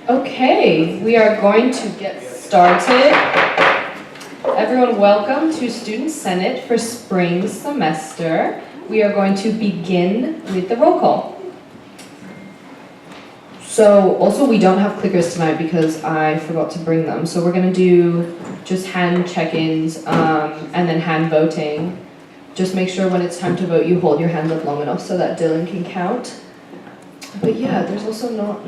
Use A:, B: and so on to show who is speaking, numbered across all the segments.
A: Okay, we are going to get started. Everyone, welcome to Student Senate for spring semester. We are going to begin with the roll call. So also we don't have clickers tonight because I forgot to bring them. So we're going to do just hand check-ins and then hand voting. Just make sure when it's time to vote you hold your hand up long enough so that Dylan can count. But yeah, there's also not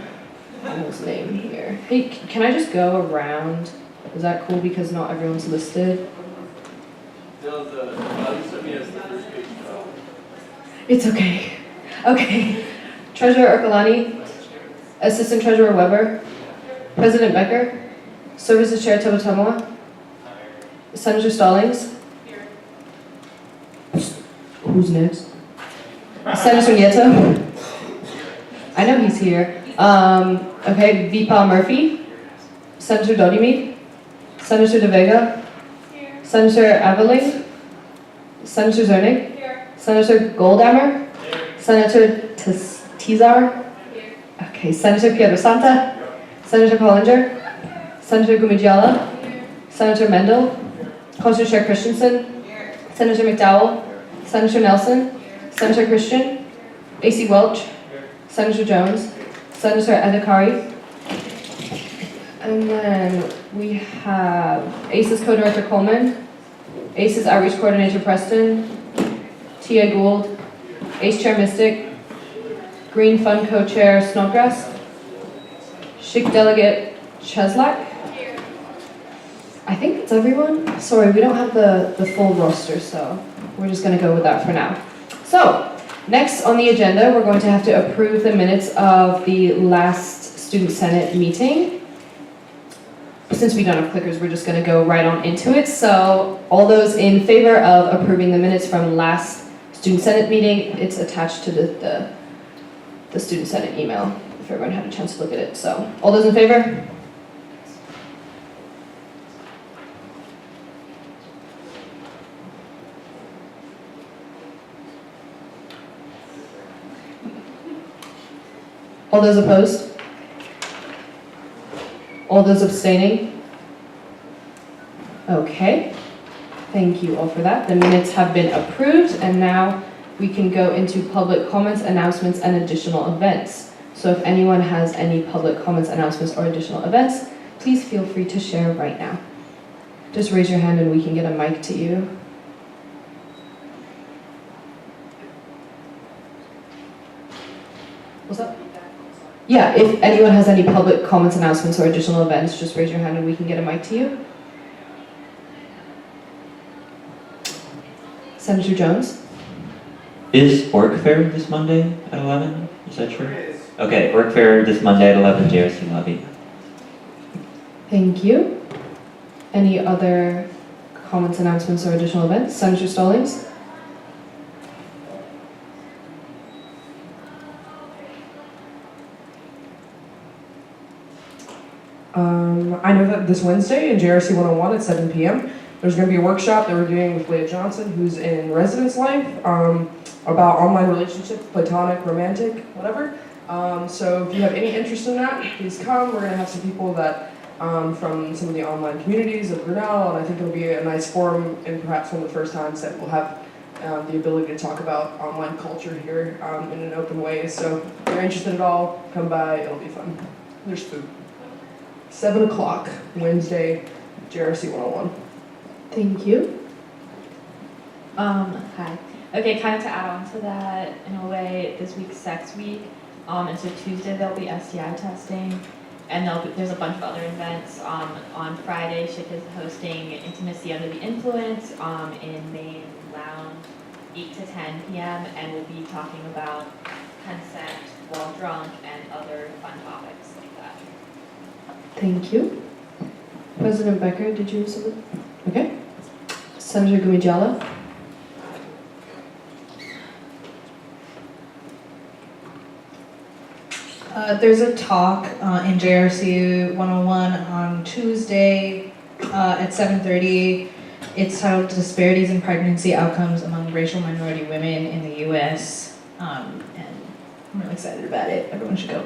A: his name here. Hey, can I just go around? Is that cool because not everyone's listed?
B: No, you sent me as the first page.
A: It's okay. Okay. Treasurer Ercolani, Assistant Treasurer Weber, President Becker, Services Chair Tobotomoa, Senator Stallings.
C: Here.
A: Who's next? Senator Nieto. I know he's here. Okay, Vipa Murphy, Senator Dodimid, Senator De Vega,
C: Here.
A: Senator Aveling, Senator Zernig,
C: Here.
A: Senator Goldammer, Senator Tizar,
C: Here.
A: okay, Senator Pietrasanta, Senator Collinger, Senator Gumigiala, Senator Mendel, Councilor Chair Christensen, Senator McDowell, Senator Nelson, Senator Christian, AC Welch, Senator Jones, Senator Adhikari, and then we have ACES Co-Director Coleman, ACES Outreach Coordinator Preston, Tia Gould, ACE Chair Mystic, Green Fund Co-Chair Snodgrass, SHIC Delegate Cheslak. I think it's everyone. Sorry, we don't have the full roster, so we're just going to go with that for now. So, next on the agenda, we're going to have to approve the minutes of the last Student Senate meeting. Since we don't have clickers, we're just going to go right on into it. So, all those in favor of approving the minutes from last Student Senate meeting, it's attached to the Student Senate email, if everyone had a chance to look at it. So, all those in favor? All those opposed? All those abstaining? Okay. Thank you all for that. The minutes have been approved, and now we can go into public comments, announcements, and additional events. So if anyone has any public comments, announcements, or additional events, please feel free to share right now. Just raise your hand and we can get a mic to you. What's up? Yeah, if anyone has any public comments, announcements, or additional events, just raise your hand and we can get a mic to you. Senator Jones?
D: Is Work Fair this Monday at 11? Is that true? Okay, Work Fair this Monday at 11, JRC lobby.
A: Thank you. Any other comments, announcements, or additional events? Senator Stallings?
E: I know that this Wednesday in JRC 101 at 7 p.m. there's going to be a workshop that we're doing with Leah Johnson, who's in residence life, about online relationships, platonic, romantic, whatever. So if you have any interest in that, please come. We're going to have some people that from some of the online communities of Grinnell, and I think it'll be a nice forum, and perhaps one of the first times that we'll have the ability to talk about online culture here in an open way. So if you're interested at all, come by. It'll be fun. There's food. 7 o'clock, Wednesday, JRC 101.
A: Thank you.
C: Hi. Okay, kind of to add on to that, in a way, this week's Sex Week, and so Tuesday there'll be STI testing, and there's a bunch of other events. On Friday, SHIC is hosting Intimacy Under the Influence in Main Lounge, 8 to 10 p.m., and we'll be talking about consent while drunk and other fun topics like that.
A: Thank you. President Becker, did you have something? Okay. Senator Gumigiala?
F: There's a talk in JRC 101 on Tuesday at 7:30. It's titled Disparities in Pregnancy Outcomes Among Racial Minority Women in the U.S. And I'm really excited about it. Everyone should go.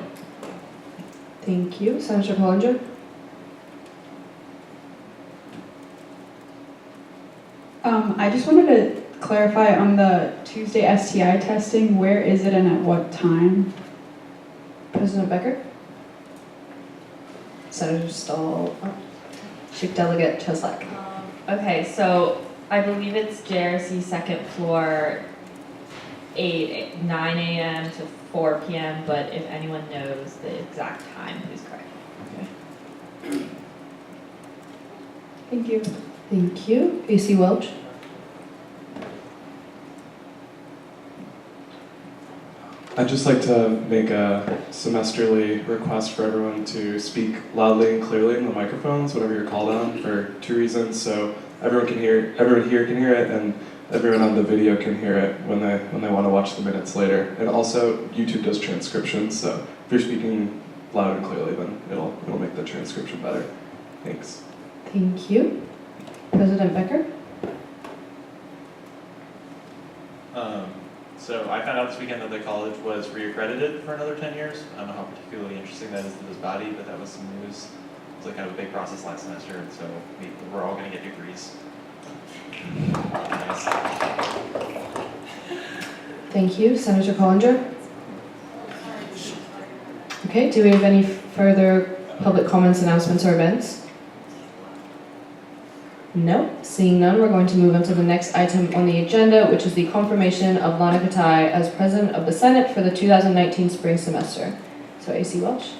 A: Thank you. Senator Colonger?
G: I just wanted to clarify on the Tuesday STI testing, where is it and at what time?
A: President Becker? Senator Stahl? Oh. Chief Delegate Cheslak?
C: Okay, so I believe it's JRC second floor, 9 a.m. to 4 p.m., but if anyone knows the exact time, please correct me.
A: Thank you. Thank you. AC Welch?
H: I'd just like to make a semesterly request for everyone to speak loudly and clearly in the microphones whenever you're called on for 2 reasons. So everyone here can hear it, and everyone on the video can hear it when they want to watch the minutes later. And also, YouTube does transcriptions, so if you're speaking loud and clearly, then it'll make the transcription better. Thanks.
A: Thank you. President Becker?
B: So I found out this weekend that the college was reaccredited for another 10 years. I don't know how particularly interesting that is to this body, but that was some news. It was like kind of a big process last semester, and so we're all going to get degrees. Nice.
A: Thank you. Senator Colonger? Okay, do we have any further public comments, announcements, or events? No. Seeing none, we're going to move on to the next item on the agenda, which is the confirmation of Lana Katai as President of the Senate for the 2019 spring semester. So AC Welch.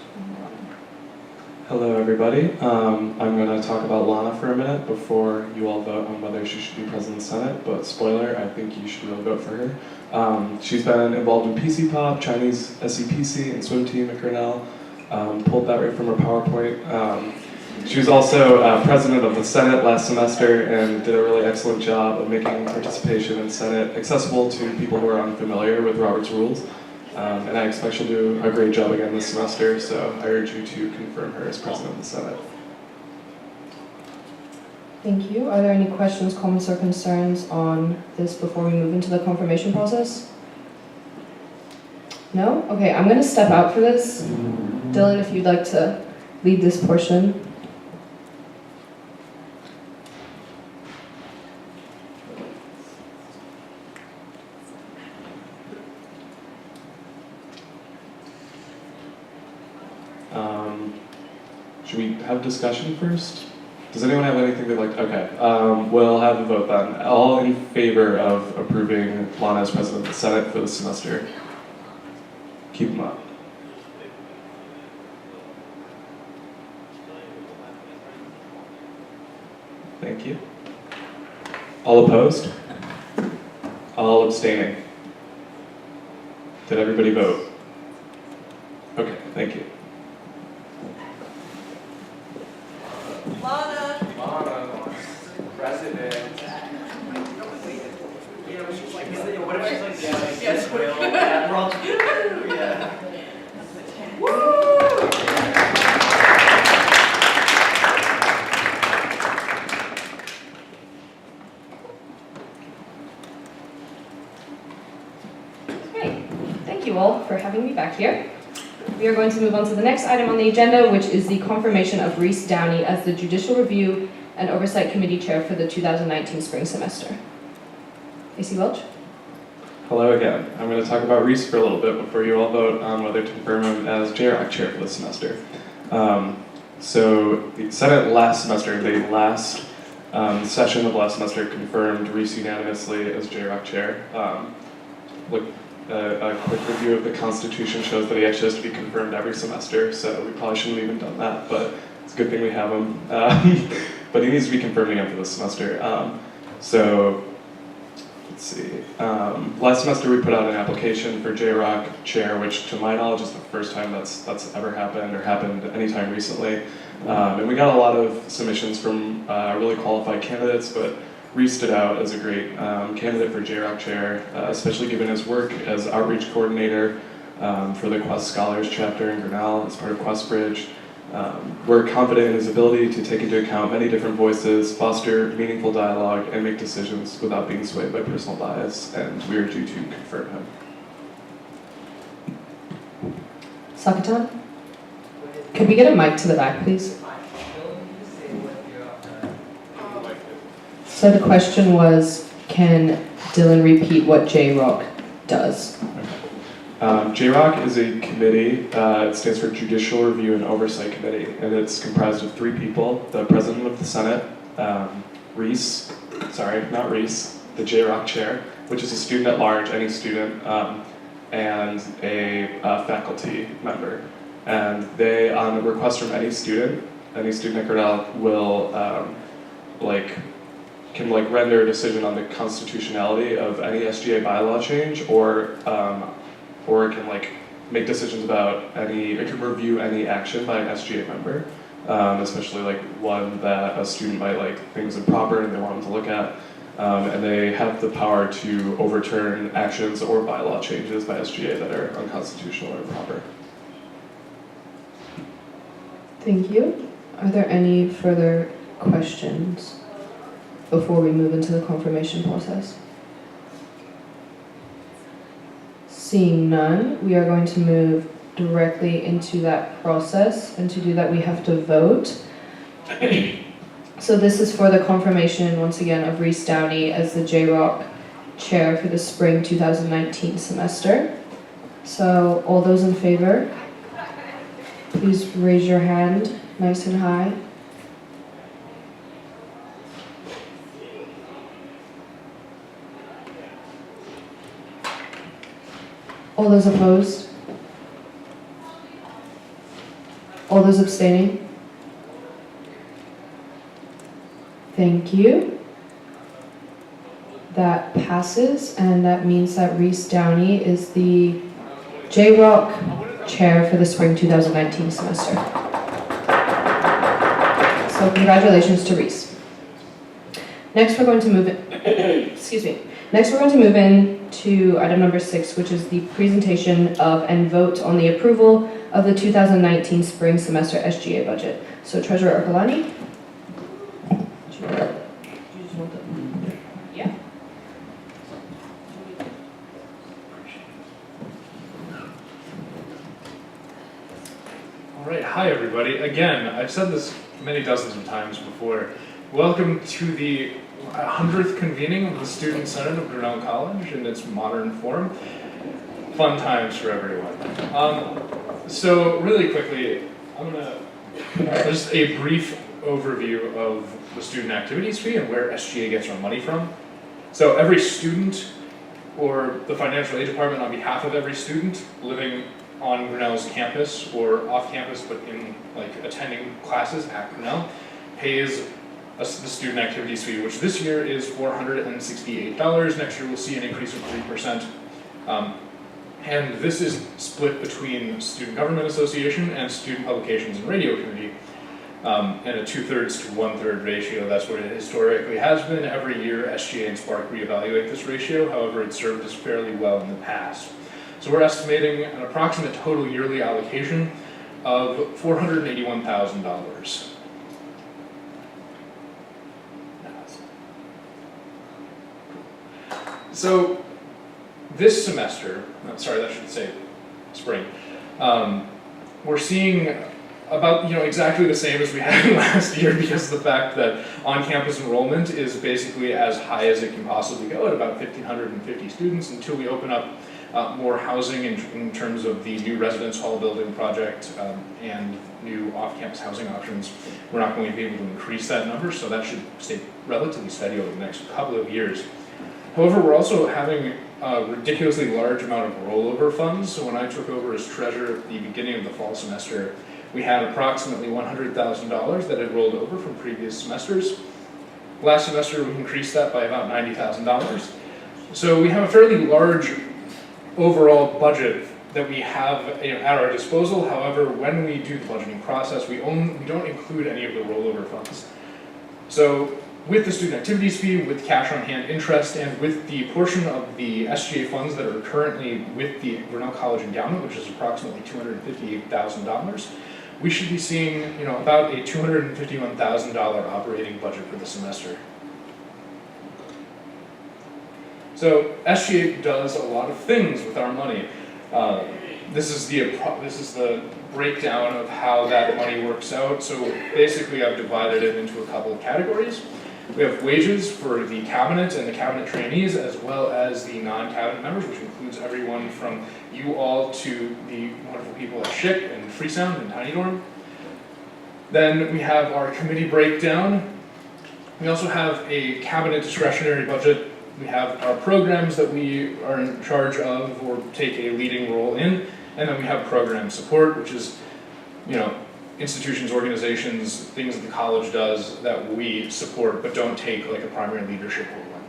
H: Hello, everybody. I'm going to talk about Lana for a minute before you all vote on whether she should be President of the Senate, but spoiler, I think you should really vote for her. She's been involved in PC Pop, Chinese SEPC, and swim team at Grinnell. Pulled that right from her PowerPoint. She was also President of the Senate last semester and did a really excellent job of making participation in Senate accessible to people who are unfamiliar with Robert's rules. And I expect she'll do a great job again this semester, so I urge you to confirm her as President of the Senate.
A: Thank you. Are there any questions, comments, or concerns on this before we move into the confirmation process? No? Okay, I'm going to step out for this. Dylan, if you'd like to lead this portion.
H: Should we have discussion first? Does anyone have anything they'd like? Okay, we'll have a vote then. All in favor of approving Lana as President of the Senate for the semester? Keep them up. Thank you. All opposed? All abstaining? Did everybody vote? Okay, thank you.
B: Lana, President. What if she's like, yes, Admiral? Yeah.
A: Okay, thank you all for having me back here. We are going to move on to the next item on the agenda, which is the confirmation of Reese Downey as the Judicial Review and Oversight Committee Chair for the 2019 spring semester. AC Welch?
H: Hello again. I'm going to talk about Reese for a little bit before you all vote on whether to confirm him as JROC Chair for this semester. So the Senate last semester, the last session of last semester, confirmed Reese unanimously as JROC Chair. A quick review of the Constitution shows that he actually has to be confirmed every semester, so we probably shouldn't have even done that, but it's a good thing we have him. But he needs to be confirmed again for this semester. So, let's see. Last semester we put out an application for JROC Chair, which to my knowledge is the first time that's ever happened or happened anytime recently. And we got a lot of submissions from really qualified candidates, but Reese stood out as a great candidate for JROC Chair, especially given his work as outreach coordinator for the Quest Scholars chapter in Grinnell as part of QuestBridge. We're confident in his ability to take into account many different voices, foster meaningful dialogue, and make decisions without being swayed by personal bias, and we urge you to confirm him.
A: Sakatan? Could we get a mic to the back, please? So the question was, can Dylan repeat what J-Rock does?
H: JROC is a committee, it stands for Judicial Review and Oversight Committee, and it's comprised of 3 people: the President of the Senate, Reese, not Reese, the JROC chair, which is a student at large, any student, and a faculty member. And they, on a request from any student at Grinnell will can render a decision on the constitutionality of any SGA bylaw change, or it can make decisions about it can review any action by an SGA member, especially one that a student might think is improper and they want them to look at. And they have the power to overturn actions or bylaw changes by SGA that are unconstitutional or improper.
A: Thank you. Are there any further questions before we move into the confirmation process? Seeing none, we are going to move directly into that process, and to do that we have to vote. So this is for the confirmation, once again, of Reese Downey as the JROC chair for the spring 2019 semester. So all those in favor, please raise your hand nice and high. All those opposed? All those abstaining? Thank you. That passes, and that means that Reese Downey is the JROC chair for the spring 2019 semester. So congratulations to Reese. Next we're going to move in, excuse me. Next we're going to move in to item number 6, which is the presentation of and vote on the approval of the 2019 spring semester SGA budget. So Treasurer Ercolani. Yeah.
I: All right, hi everybody. Again, I've said this many dozens of times before. Welcome to the 100th convening of the Student Senate of Grinnell College in its modern form. Fun times for everyone. So really quickly, I'm gonna just a brief overview of the student activities fee and where SGA gets our money from. So every student, or the financial aid department on behalf of every student living on Grinnell's campus or off campus but in attending classes at Grinnell, pays the student activities fee, which this year is $468. Next year we'll see an increase of 3%. And this is split between Student Government Association and Student Publications and Radio Committee, in a 2/3 to 1/3 ratio. That's what it historically has been. Every year SGA and Spark reevaluate this ratio, however it served us fairly well in the past. So we're estimating an approximate total yearly allocation of $481,000. So this semester, sorry, that should say spring, we're seeing about exactly the same as we had last year, because of the fact that on-campus enrollment is basically as high as it can possibly go at about 1,550 students until we open up more housing in terms of the new residence hall building project and new off-campus housing options. We're not going to be able to increase that number, so that should stay relatively steady over the next couple of years. However, we're also having a ridiculously large amount of rollover funds. So when I took over as treasurer at the beginning of the fall semester, we had approximately $100,000 that had rolled over from previous semesters. Last semester, we increased that by about $90,000. So we have a fairly large overall budget that we have at our disposal. However, when we do the budgeting process, we don't include any of the rollover funds. So with the student activities fee, with cash on hand interest, and with the portion of the SGA funds that are currently with the Grinnell College Endowment, which is approximately $258,000, we should be seeing about a $251,000 operating budget for the semester. So SGA does a lot of things with our money. This is the breakdown of how that money works out. So basically I've divided it into a couple of categories. We have wages for the cabinet and the cabinet trainees, as well as the non-cabinet members, which includes everyone from you all to the wonderful people at SHIC and Freesound and Tiny Dorm. Then we have our committee breakdown. We also have a cabinet discretionary budget. We have our programs that we are in charge of or take a leading role in. And then we have program support, which is, institutions, organizations, things that the college does that we support but don't take like a primary leadership role in.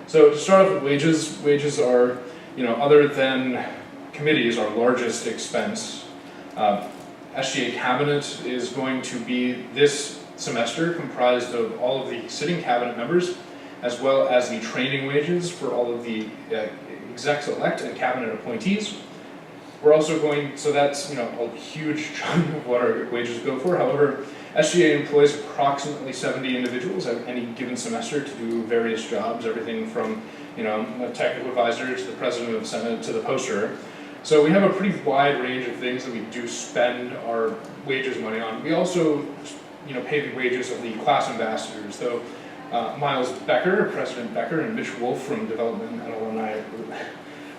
I: So to start off with wages are, other than committees, our largest expense. SGA cabinet is going to be this semester comprised of all of the sitting cabinet members, as well as the training wages for all of the execs-elect and cabinet appointees. We're also going, so that's a huge chunk of what our wages go for. However, SGA employs approximately 70 individuals at any given semester to do various jobs, everything from a technical advisor to the president of the Senate to the poster. So we have a pretty wide range of things that we do spend our wages money on. We also pay the wages of the class ambassadors, though Miles Becker, President Becker, and Mitch Wolf from Development and Alumni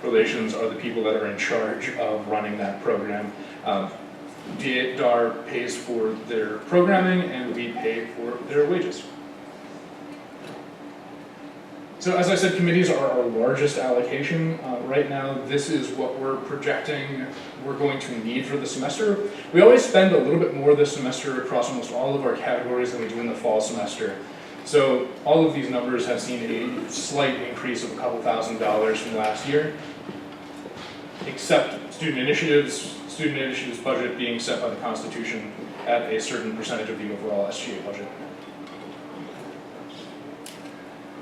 I: Relations are the people that are in charge of running that program. DAR pays for their programming and we pay for their wages. So as I said, committees are our largest allocation. Right now, this is what we're projecting we're going to need for the semester. We always spend a little bit more this semester across almost all of our categories than we do in the fall semester. So all of these numbers have seen a slight increase of a couple $1,000s from last year, except student initiatives budget being set by the Constitution at a certain percentage of the overall SGA budget.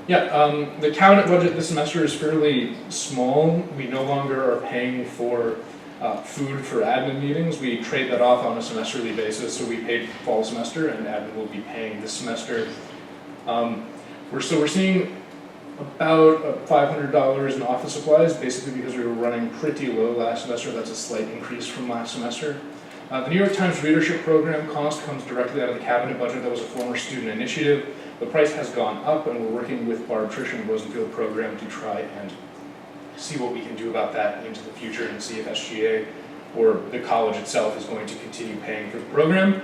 I: Yeah, the cabinet budget this semester is fairly small. We no longer are paying for food for admin meetings. We trade that off on a semesterly basis, so we paid fall semester and admin will be paying this semester. We're seeing about $500 in office supplies, basically because we were running pretty low last semester. That's a slight increase from last semester. The New York Times Readership Program cost comes directly out of the cabinet budget. That was a former student initiative. The price has gone up, and we're working with Barb Trish and Rosenfield program to try and see what we can do about that into the future and see if SGA or the college itself is going to continue paying for the program.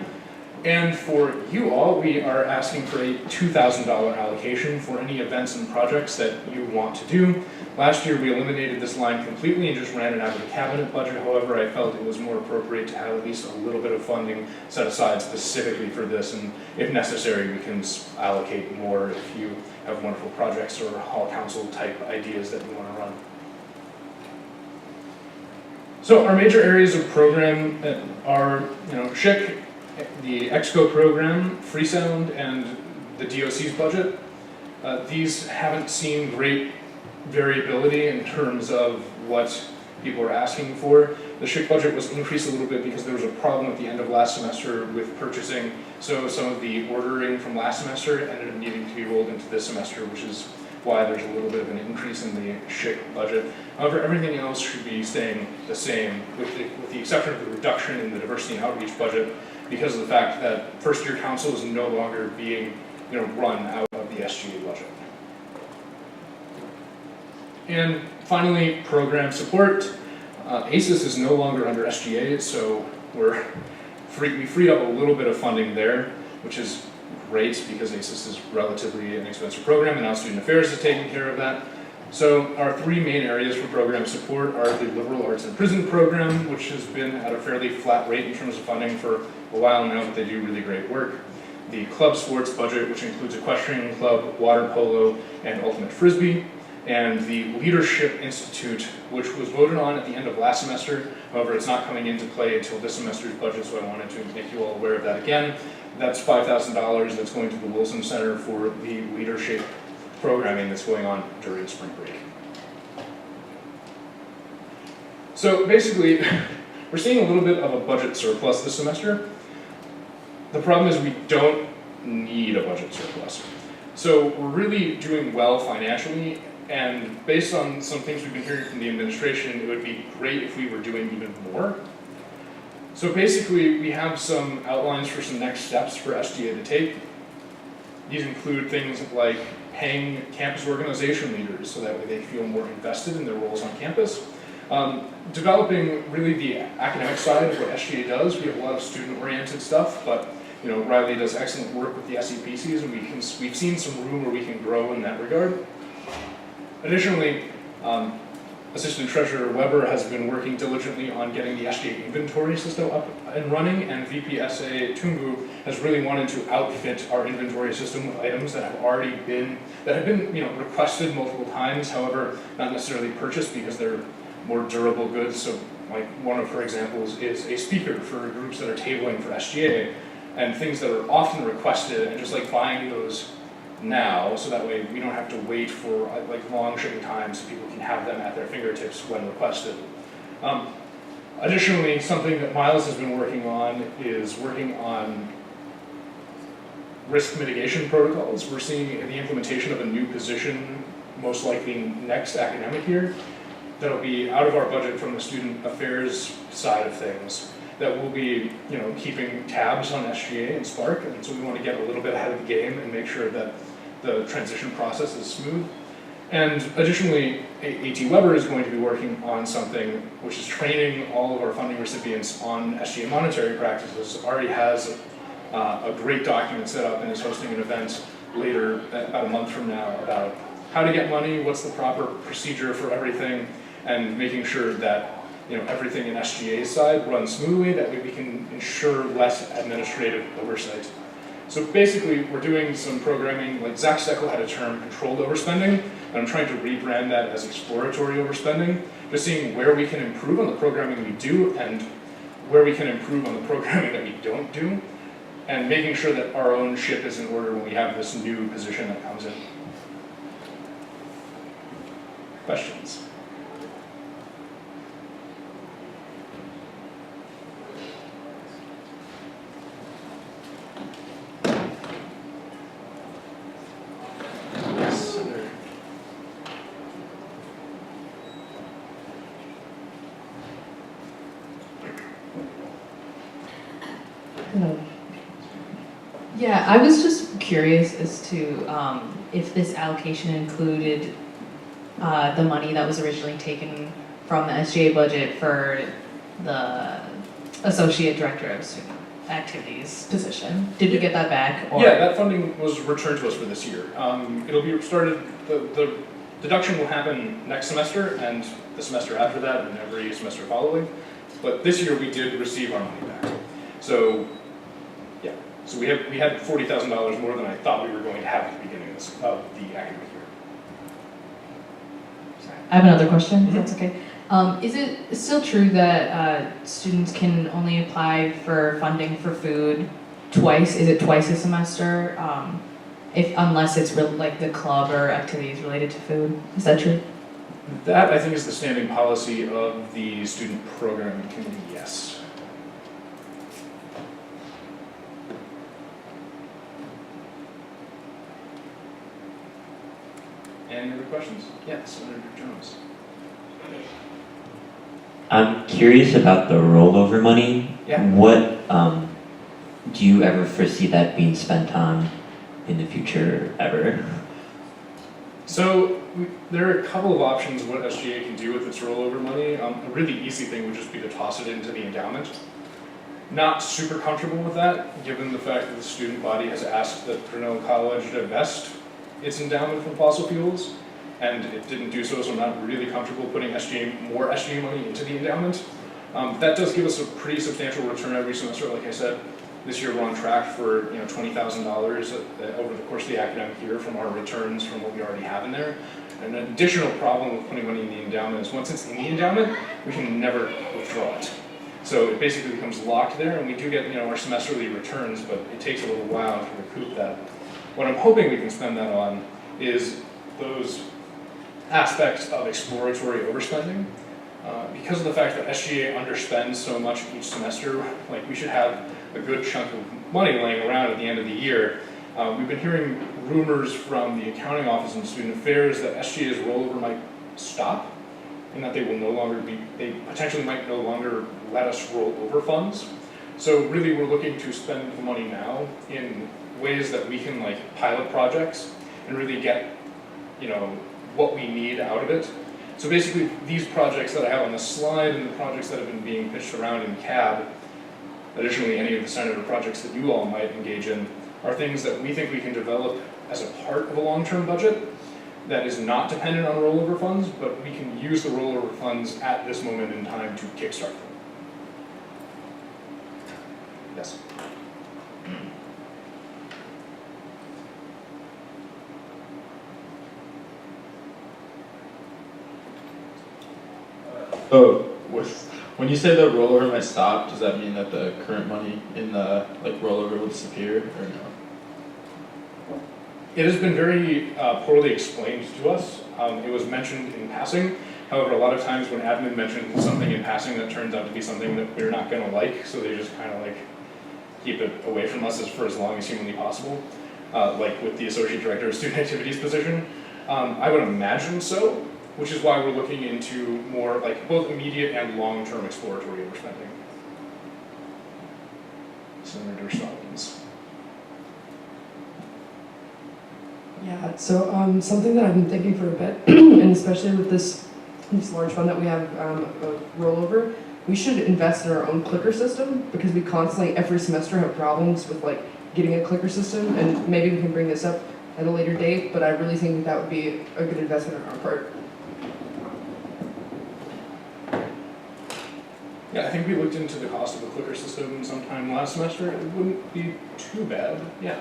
I: And for you all, we are asking for a $2,000 allocation for any events and projects that you want to do. Last year, we eliminated this line completely and just ran it out of the cabinet budget. However, I felt it was more appropriate to have at least a little bit of funding set aside specifically for this, and if necessary, we can allocate more if you have wonderful projects or hall council type ideas that you want to run. So our major areas of program are, SHIC, the EXCO program, Freesound, and the DOC's budget. These haven't seen great variability in terms of what people are asking for. The SHIC budget was increased a little bit because there was a problem at the end of last semester with purchasing, so some of the ordering from last semester ended up needing to be rolled into this semester, which is why there's a little bit of an increase in the SHIC budget. However, everything else should be staying the same, with the exception of the reduction in the diversity and outreach budget, because of the fact that first-year council is no longer being run out of the SGA budget. And finally, program support. ACES is no longer under SGA, so we freed up a little bit of funding there, which is great because ACES is relatively an expensive program, and now Student Affairs is taking care of that. So our three main areas for program support are the Liberal Arts and Prison program, which has been at a fairly flat rate in terms of funding for a while now, but they do really great work. The club sports budget, which includes equestrian club, water polo, and ultimate frisbee. And the Leadership Institute, which was voted on at the end of last semester. However, it's not coming into play until this semester's budget, so I wanted to make you all aware of that again. That's $5,000 that's going to the Wilson Center for the leadership programming that's going on during spring break. So basically, we're seeing a little bit of a budget surplus this semester. The problem is we don't need a budget surplus. So we're really doing well financially And based on some things we've been hearing from the administration, it would be great if we were doing even more. So basically, we have some outlines for some next steps for SGA to take. These include things like paying campus organization leaders so that way they feel more invested in their roles on campus. Developing really the academic side of what SGA does. We have a lot of student-oriented stuff, but Riley does excellent work with the SEPCs, and we've seen some room where we can grow in that regard. Additionally, Assistant Treasurer Weber has been working diligently on getting the SGA inventory system up and running, and VPSA Tungu has really wanted to outfit our inventory system with items that have been requested multiple times, however, not necessarily purchased because they're more durable goods. So like one of her examples is a speaker for groups that are tabling for SGA, and things that are often requested, and just like buying those now, so that way we don't have to wait for like long shipping times, so people can have them at their fingertips when requested. Additionally, something that Miles has been working on is working on risk mitigation protocols. We're seeing the implementation of a new position, most likely next academic year, that'll be out of our budget from the student affairs side of things, that will be keeping tabs on SGA and Spark, and so we want to get a little bit ahead of the game and make sure that the transition process is smooth. And additionally, A.T. Weber is going to be working on something which is training all of our funding recipients on SGA monetary practices. Already has a great document set up and is hosting an event later, about a month from now, about how to get money, what's the proper procedure for everything, and making sure that everything in SGA's side runs smoothly, that way we can ensure less administrative oversight. So basically, we're doing some programming, like Zach Steckel had a term, controlled overspending, and I'm trying to rebrand that as exploratory overspending, just seeing where we can improve on the programming we do and where we can improve on the programming that we don't do, and making sure that our own ship is in order when we have this new position that comes in. Questions?
F: Yeah, I was just curious as to if this allocation included the money that was originally taken from the SGA budget for the Associate Director of Student Activities position. Did we get that back? Or?
I: Yeah, that funding was returned to us for this year. It'll be started, the deduction will happen next semester and the semester after that and every semester following. But this year we did receive our money back. So, yeah. So we had $40,000 more than I thought we were going to have at the beginning of the academic year.
F: Sorry. I have another question, if that's okay. Is it still true that students can only apply for funding for food twice? Is it twice a semester? Unless it's like the club or activities related to food? Is that true?
I: That, I think, is the standing policy of the student programming committee, yes. Any other questions? Yes, Senator Jones.
D: I'm curious about the rollover money.
I: Yeah.
D: What do you ever foresee that being spent on in the future ever?
I: So there are a couple of options of what SGA can do with its rollover money. A really easy thing would just be to toss it into the endowment. Not super comfortable with that, given the fact that the student body has asked that Grinnell College divest its endowment from fossil fuels, and it didn't do so, so I'm not really comfortable putting more SGA money into the endowment. That does give us a pretty substantial return every semester, like I said. This year we're on track for $20,000 over the course of the academic year from our returns from what we already have in there. And an additional problem with putting money in the endowment is once it's in the endowment, we can never withdraw it. So it basically becomes locked there, and we do get our semesterly returns, but it takes a little while to recoup that. What I'm hoping we can spend that on is those aspects of exploratory overspending. Because of the fact that SGA underspends so much each semester, like we should have a good chunk of money laying around at the end of the year We've been hearing rumors from the accounting office and student affairs that SGA's rollover might stop, and that they potentially might no longer let us roll over funds. So really we're looking to spend the money now in ways that we can like pilot projects and really get, what we need out of it. So basically these projects that I have on the slide and the projects that have been being pitched around in CAB, additionally any of the Senator projects that you all might engage in, are things that we think we can develop as a part of a long-term budget that is not dependent on rollover funds, but we can use the rollover funds at this moment in time to kickstart them. Yes.
J: So, when you say the rollover might stop, does that mean that the current money in the rollover will disappear, or no?
I: It has been very poorly explained to us. It was mentioned in passing. However, a lot of times when admin mentions something in passing, that turns out to be something that we're not going to like, so they just kind of keep it away from us for as long as humanly possible, like with the Associate Director of Student Activities position. I would imagine so, which is why we're looking into more both immediate and long-term exploratory overspending. Senator Stallings.
E: Yeah, so something that I've been thinking for a bit, and especially with this large fund that we have of rollover, we should invest in our own clicker system, because we constantly, every semester, have problems with getting a clicker system, and maybe we can bring this up at a later date, but I really think that would be a good investment on our part.
I: Yeah, I think we looked into the cost of a clicker system sometime last semester. It wouldn't be too bad. Yeah.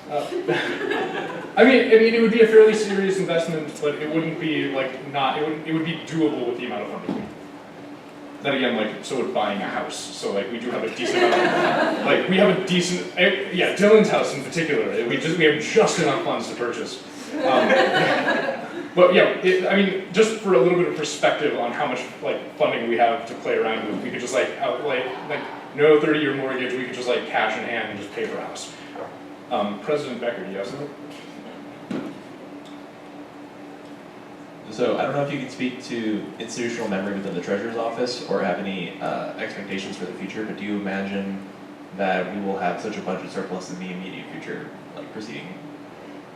I: I mean, it would be a fairly serious investment, but it wouldn't be it would be doable with the amount of funding. Then again, so would buying a house. So we do have a decent amount. We have a decent. Yeah, Dylan's house in particular. We have just enough funds to purchase. But yeah, I mean, just for a little bit of perspective on how much funding we have to play around with, we could just no 30-year mortgage. We could just cash in hand and just pay for a house. President Becker, do you have something?
B: So I don't know if you can speak to institutional memory within the Treasurer's Office or have any expectations for the future, but do you imagine that we will have such a budget surplus in the immediate future, proceeding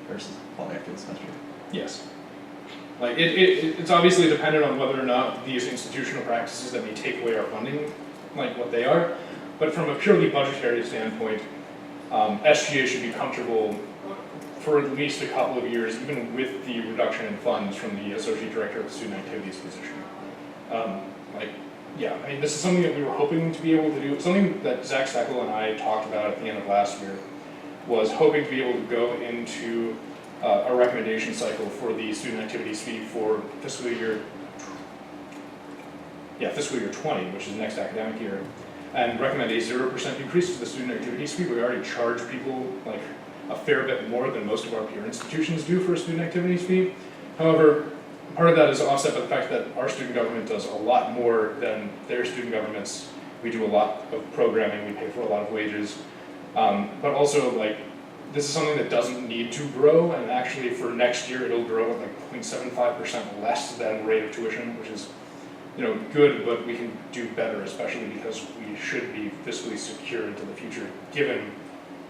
B: versus falling after the semester?
I: Yes. It's obviously dependent on whether or not these institutional practices that may take away our funding, what they are, but from a purely budgetary standpoint, SGA should be comfortable for at least a couple of years, even with the reduction in funds from the Associate Director of the Student Activities position. I mean, this is something that we were hoping to be able to do. Something that Zach Steckel and I talked about at the end of last year was hoping to be able to go into a recommendation cycle for the student activities fee for fiscal year 20, which is next academic year, and recommend a 0% increase to the student activities fee. We already charge people a fair bit more than most of our peer institutions do for a student activities fee. However, part of that is offset by the fact that our student government does a lot more than their student governments. We do a lot of programming, we pay for a lot of wages, but also this is something that doesn't need to grow, and actually for next year it'll grow at 0.75% less than rate of tuition, which is good, but we can do better, especially because we should be fiscally secure into the future, given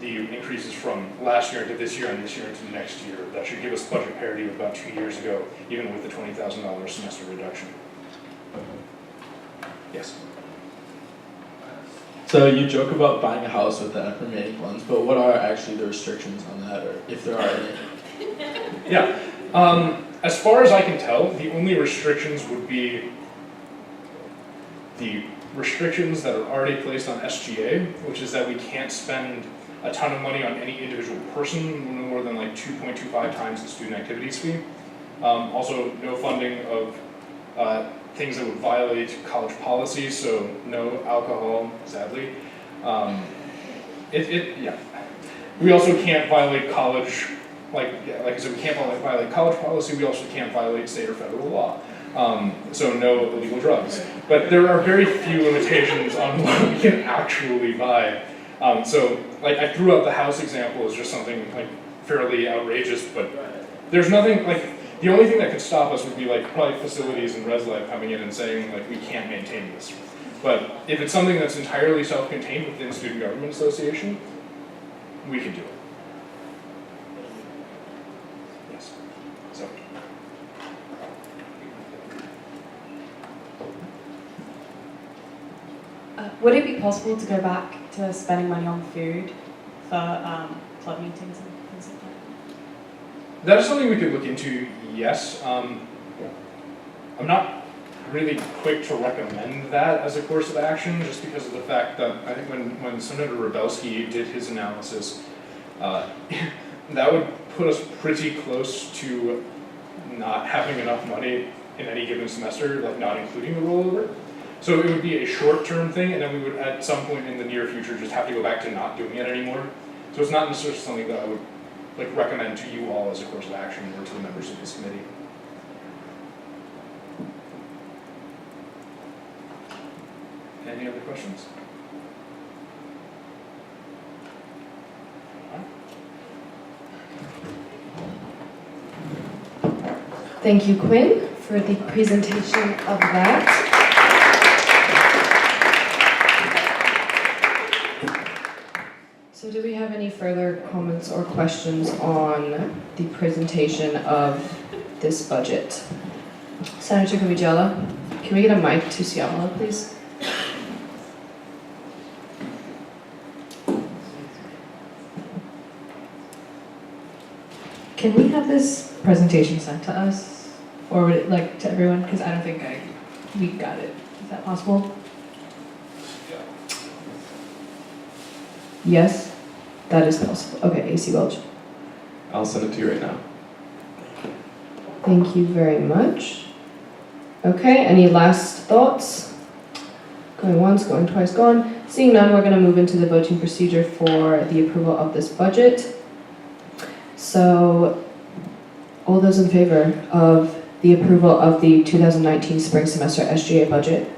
I: the increases from last year into this year and this year into next year. That should give us budget parity with about 2 years ago, even with the $20,000 semester reduction. Yes?
J: So you joke about buying a house with the remaining funds, but what are actually the restrictions on that, or if there are any?
I: Yeah. As far as I can tell, the only restrictions would be the restrictions that are already placed on SGA, which is that we can't spend a ton of money on any individual person, no more than 2.25 times the student activities fee. Also, no funding of things that would violate college policy, so no alcohol, sadly. We also can't violate college, like I said, we can't violate college policy, we also can't violate state or federal law. So no illegal drugs. But there are very few limitations on what we can actually buy. So like I threw out the house example as just something like fairly outrageous, but there's nothing like, the only thing that could stop us would be like probably facilities and Res Life coming in and saying like we can't maintain this. But if it's something that's entirely self-contained within Student Government Association, we can do it. Yes. So.
K: Would it be possible to go back to spending money on food for club meetings and things like that?
I: That is something we could look into, yes. I'm not really quick to recommend that as a course of action, just because of the fact that I think when Senator Rebelski did his analysis, that would put us pretty close to not having enough money in any given semester, like not including the rollover. So it would be a short-term thing, and then we would at some point in the near future just have to go back to not doing it anymore. So it's not necessarily something that I would like recommend to you all as a course of action or to the members of this committee. Any other questions?
A: Thank you, Quinn, for the presentation of that. So do we have any further comments or questions on the presentation of this budget? Senator Gumigiala, can we get a mic to Siamala, please?
F: Can we have this presentation sent to us? Or would it, like, to everyone? Because I don't think we got it. Is that possible?
A: Yes, that is possible. Okay, AC Welch.
H: I'll send it to you right now.
A: Thank you very much. Okay, any last thoughts? Going once, going twice, gone. Seeing none, we're going to move into the voting procedure for the approval of this budget. So, all those in favor of the approval of the 2019 spring semester SGA budget?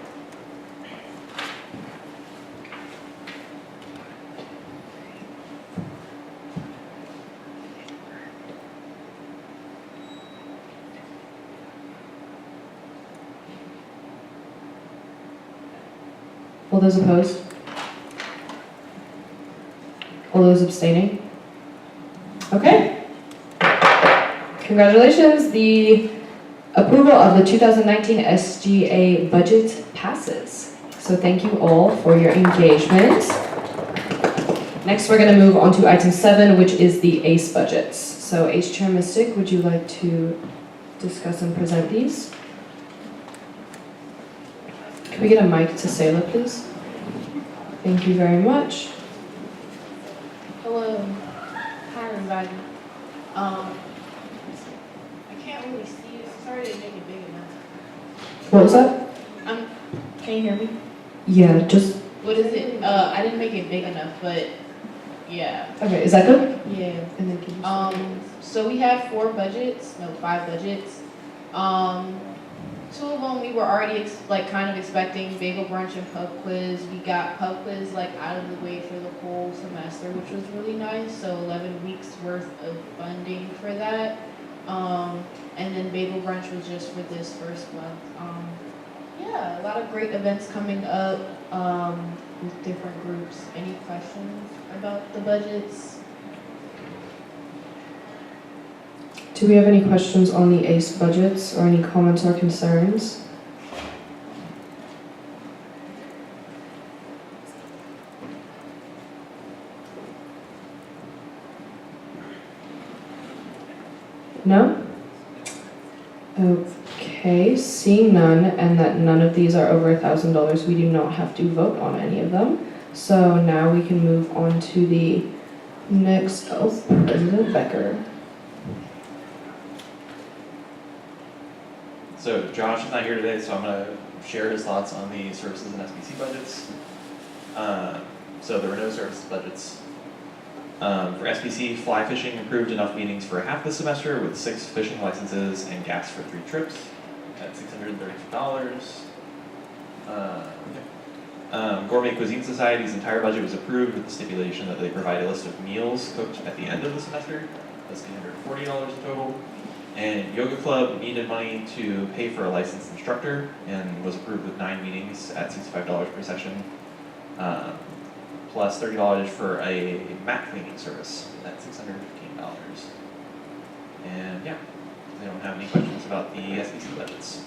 A: All those opposed? All those abstaining? Okay. Congratulations, the approval of the 2019 SGA budget passes. So thank you all for your engagement. Next, we're going to move on to item 7, which is the ACE budgets. So ACE Chair Mystic, would you like to discuss and present these? Can we get a mic to Sayla, please? Thank you very much.
L: Hello. Hi, everybody. I can't really see it. Sorry I didn't make it big enough.
A: What was that?
L: Can you hear me?
A: Yeah, just...
L: What is it? I didn't make it big enough, but yeah.
A: Okay, is that good?
L: Yeah.
A: And then can you
L: So we have 5 budgets. 2 of them we were already kind of expecting, bagel brunch and pub quiz. We got pub quiz like out of the way for the whole semester, which was really nice. So 11 weeks worth of funding for that. And then bagel brunch was just for this first month. Yeah, a lot of great events coming up with different groups. Any questions about the budgets?
A: Do we have any questions on the ACE budgets or any comments or concerns? No? Okay, seeing none and that none of these are over $1,000, we do not have to vote on any of them. So now we can move on to the next, President Becker.
B: So Josh is not here today, so I'm going to share his thoughts on the services and SBC budgets. So there were no services budgets. For SBC, fly fishing approved enough meetings for half the semester with 6 fishing licenses and gas for 3 trips at $632. Gourmet Cuisine Society's entire budget was approved with the stipulation that they provide a list of meals cooked at the end of the semester. That's $840 in total. And Yoga Club needed money to pay for a licensed instructor and was approved with 9 meetings at $65 per session, plus $30 for a mat cleaning service at $615. And yeah, they don't have any questions about the SEC budgets.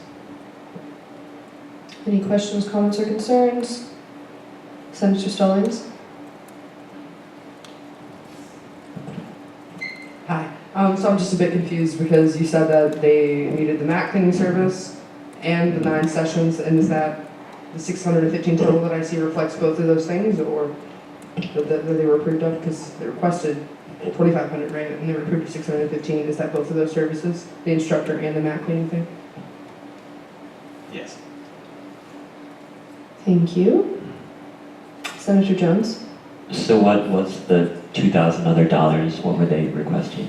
A: Any questions, comments, or concerns? Senator Stallings?
E: Hi. So I'm just a bit confused because you said that they needed the mat cleaning service and the 9 sessions, and is that the 615 total that I see reflects both of those things, or that they were approved of? Because they requested 2,500, right? And they were approved of 615. Is that both of those services, the instructor and the mat cleaning thing?
B: Yes.
A: Thank you. Senator Jones?
D: So what was the 2,000 other dollars? What were they requesting?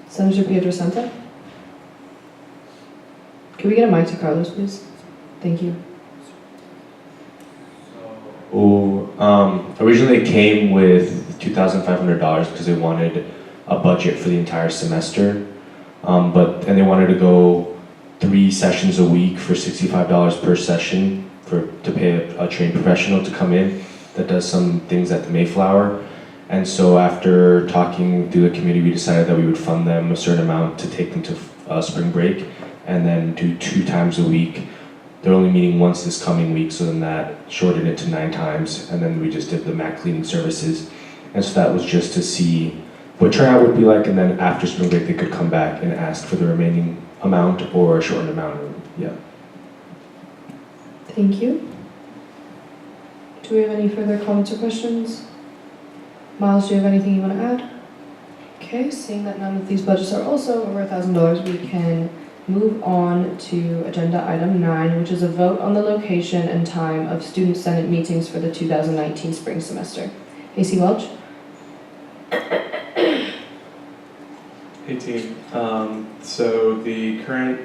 A: Senator Pedro Santa? Can we get a mic to Carlos, please? Thank you.
M: Originally it came with $2,500 because they wanted a budget for the entire semester, and they wanted to go 3 sessions a week for $65 per session to pay a trained professional to come in that does some things at the Mayflower. And so after talking through the committee, we decided that we would fund them a certain amount to take them to spring break and then do 2 times a week. They're only meeting once this coming week, so then that shortened it to 9 times, and then we just did the mat cleaning services. And so that was just to see what turnout would be like, and then after spring break, they could come back and ask for the remaining amount or a shortened amount. Yeah.
A: Thank you. Do we have any further comments or questions? Miles, do you have anything you want to add? Okay, seeing that none of these budgets are also over $1,000, we can move on to agenda item 9, which is a vote on the location and time of student senate meetings for the 2019 spring semester. AC Welch?
H: Hey team. So the current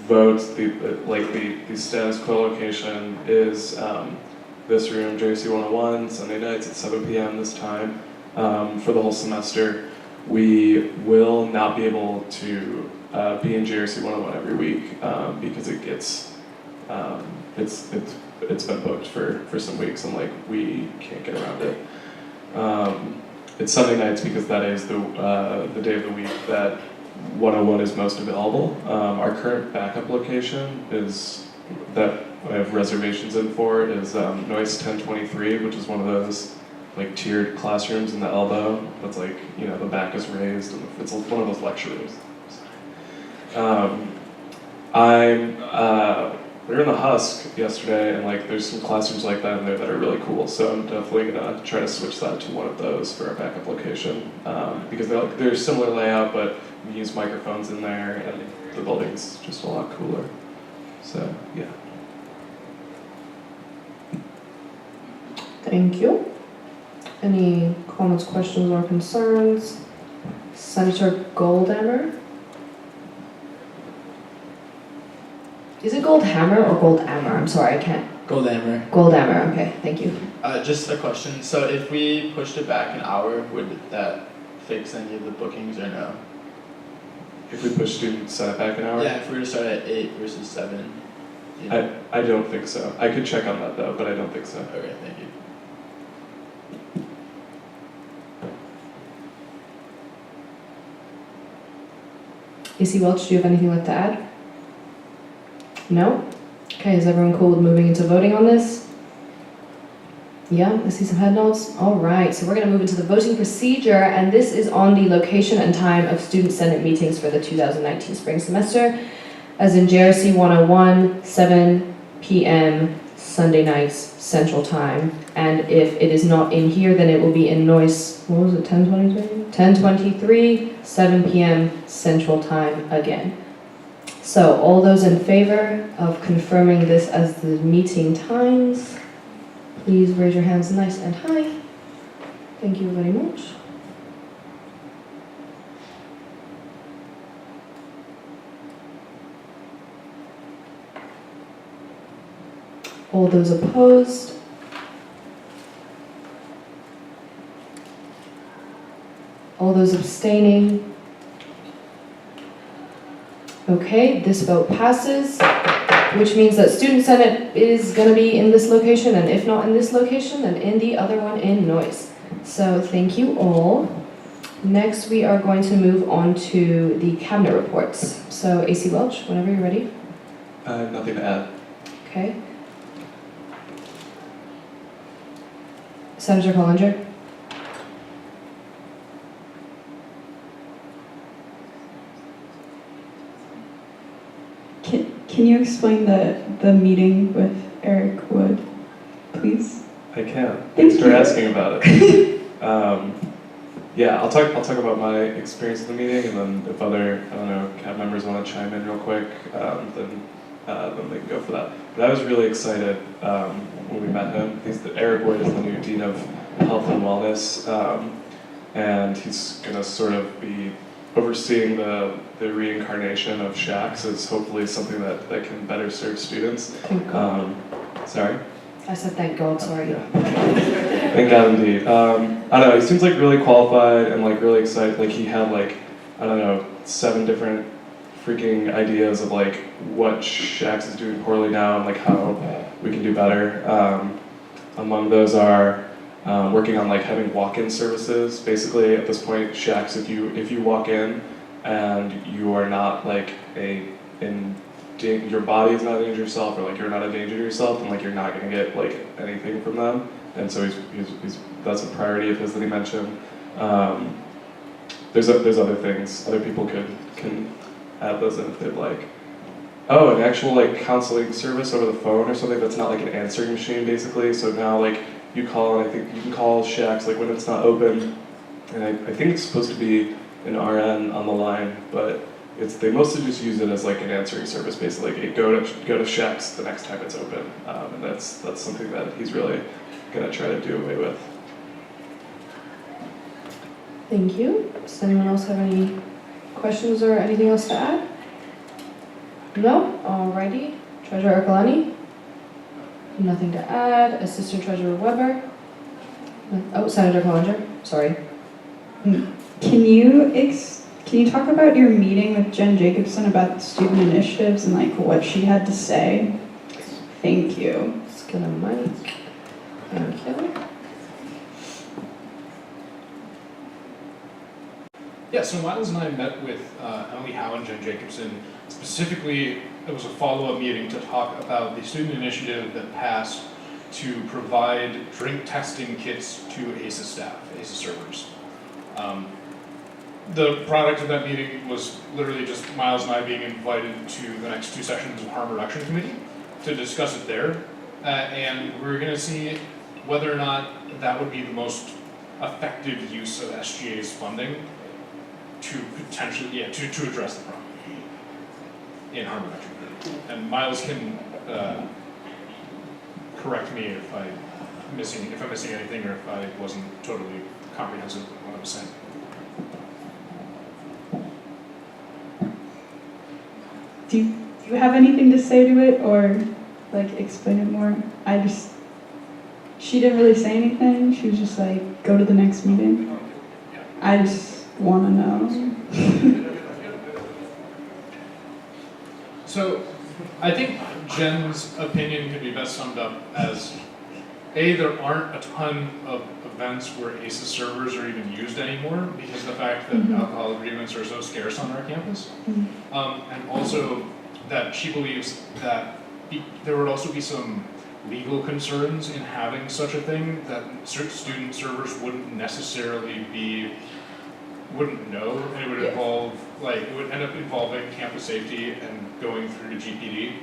H: votes, the status quo location is this room, JRC 101, Sunday nights at 7 p.m. this time for the whole semester. We will not be able to be in JRC 101 every week because it gets it's been booked for some weeks and we can't get around it. It's Sunday nights because that is the day of the week that 101 is most available. Our current backup location is that I have reservations in for is Noise 1023, which is one of those tiered classrooms in the elbow. That's the back is raised and it's one of those lecture rooms. We were in the Husk yesterday, and there's some classrooms like that in there that are really cool. So I'm definitely gonna try to switch that to one of those for our backup location because they're similar layout, but we use microphones in there, and the building's just a lot cooler. So yeah.
A: Thank you. Any comments, questions, or concerns? Senator Goldhammer? Is it Goldhammer or Goldammer? I'm sorry, I can't.
J: Goldhammer.
A: Goldhammer, okay, thank you.
J: Just a question. So if we pushed it back an hour, would that fix any of the bookings or no?
H: If we push student senate back an hour?
J: Yeah, if we were to start at 8 versus 7. You know?
H: I don't think so. I could check on that though, but I don't think so.
J: Okay, thank you.
A: AC Welch, do you have anything left to add? No? Okay, is everyone cool with moving into voting on this? Yeah, I see some head nods. All right, so we're going to move into the voting procedure, and this is on the location and time of student senate meetings for the 2019 spring semester, as in JRC 101, 7 p.m. Sunday nights, Central Time. And if it is not in here, then it will be in Noise, what was it, 1023? 1023, 7 p.m. Central Time again. So all those in favor of confirming this as the meeting times, please raise your hands nice and high. Thank you very much. All those opposed? All those abstaining? Okay, this vote passes, which means that Student Senate is going to be in this location, and if not in this location, then in the other one in Noyes. So thank you all. Next, we are going to move on to the cabinet reports. So AC Welch, whenever you're ready.
H: I have nothing to add.
A: Okay. Senator Collinger.
G: Can you explain the meeting with Eric Wood, please?
H: I can.
G: Thank
H: Thanks for
G: you.
H: asking about it. Yeah, I'll talk about my experience at the meeting, and then if other, I don't know, CAB members want to chime in real quick, then they can go for that. But I was really excited when we met him. Eric Wood is the new Dean of Health and Wellness, and he's going to sort of be overseeing the reincarnation of shacks as hopefully something that can better serve students.
A: Thank God.
H: Sorry?
A: I said thank God, sorry.
H: Yeah. Thank God indeed. I don't know, he seems like really qualified and like really excited. Like he had like, I don't know, 7 different freaking ideas of like what Shacks is doing poorly now and like how we can do better. Among those are working on like having walk-in services. Basically at this point, Shacks, if you walk in and you are not like your body is not a danger to yourself, or like you're not a danger to yourself, then like you're not gonna get like anything from them. And so he's that's a priority of his that he mentioned. There's other things other people can add those in if they'd like. Oh, an actual like counseling service over the phone or something that's not like an answering machine basically. So now like you call, and I think you can call Shacks like when it's not open, and I think it's supposed to be an RN on the line, but they mostly just use it as like an answering service, basically. Like, go to Shacks the next time it's open, and that's something that he's really gonna try to do away with.
A: Thank you. Does anyone else have any questions or anything else to add? No? Alrighty. Treasurer Ercolani? Nothing to add. Assistant Treasurer Weber? Oh, Senator Collinger. Sorry.
G: Can you talk about your meeting with Jen Jacobson about the student initiatives and like what she had to say? Thank you.
A: Just gonna mic. Thank you.
I: Yeah, so Miles and I met with Emily Howe and Jen Jacobson. Specifically, it was a follow-up meeting to talk about the student initiative that passed to provide drink testing kits to ACES staff, ACES servers. The product of that meeting was literally just Miles and I being invited to the next 2 sessions of Harm Reduction Committee to discuss it there. And we're going to see whether or not that would be the most effective use of SGA's funding to potentially, to address the problem in Harm Reduction Committee. And Miles can correct me if I'm missing anything or if I wasn't totally comprehensive with what I was saying.
G: Do you have anything to say to it or like explain it more? She didn't really say anything. She was just like, go to the next meeting. I just want to know.
I: So, I think Jen's opinion could be best summed up as, A, there aren't a ton of events where ACES servers are even used anymore because of the fact that alcohol agreements are so scarce on our campus. And also that she believes that there would also be some legal concerns in having such a thing that student servers wouldn't know, and it would involve, it would end up involving campus safety and going through to GPD.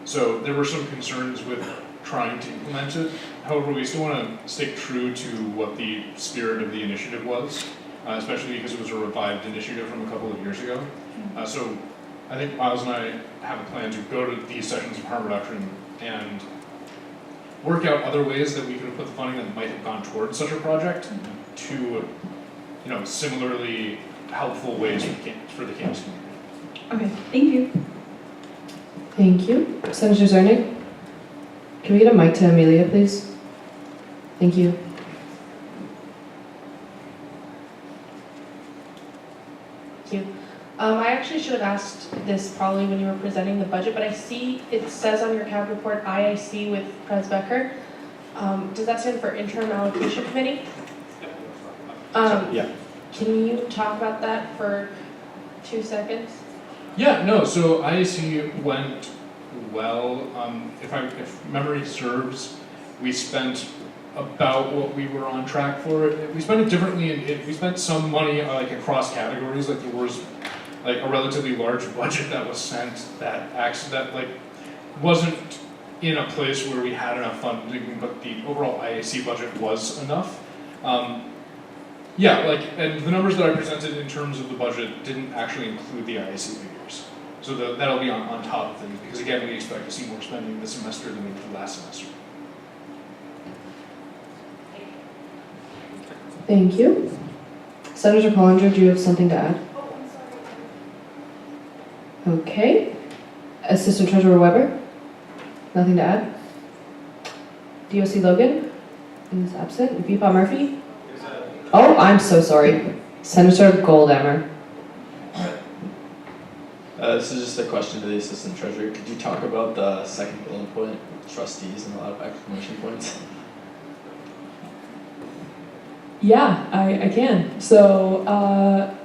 I: So there were some concerns with trying to implement it. However, we still want to stick true to what the spirit of the initiative was, especially because it was a revived initiative from a couple of years ago. So I think Miles and I have a plan to go to these sessions of harm reduction and work out other ways that we could have put the funding that might have gone towards such a project to, similarly helpful ways for the campus community.
G: Okay, thank you.
A: Thank you. Senator Zernig? Can we get a mic to Amelia, please? Thank you.
N: Thank you. I actually should have asked this probably when you were presenting the budget, but I see it says on your CAB report IIC with Pres Becker. Does that stand for Interim Allocation Committee?
I: Yeah.
N: Can you talk about that for 2 seconds?
I: Yeah, no, so IAC went well. If memory serves, we spent about what we were on track for. We spent it differently, and we spent some money like across categories. Like there was like a relatively large budget that was sent that wasn't in a place where we had enough funding, but the overall IAC budget was enough. And the numbers that I presented in terms of the budget didn't actually include the IAC figures. So that'll be on top of things, because again, we expect to see more spending this semester than we did last semester.
A: Thank you. Senator Pollinger, do you have something to add? Okay. Assistant Treasurer Weber? Nothing to add? DOC Logan is absent. VPA Murphy? Oh, I'm so sorry. Senator Goldhammer.
J: This is just a question to the Assistant Treasurer. Could you talk about the second bullet point, trustees, and a lot of exclamation points?
O: Yeah, I can. So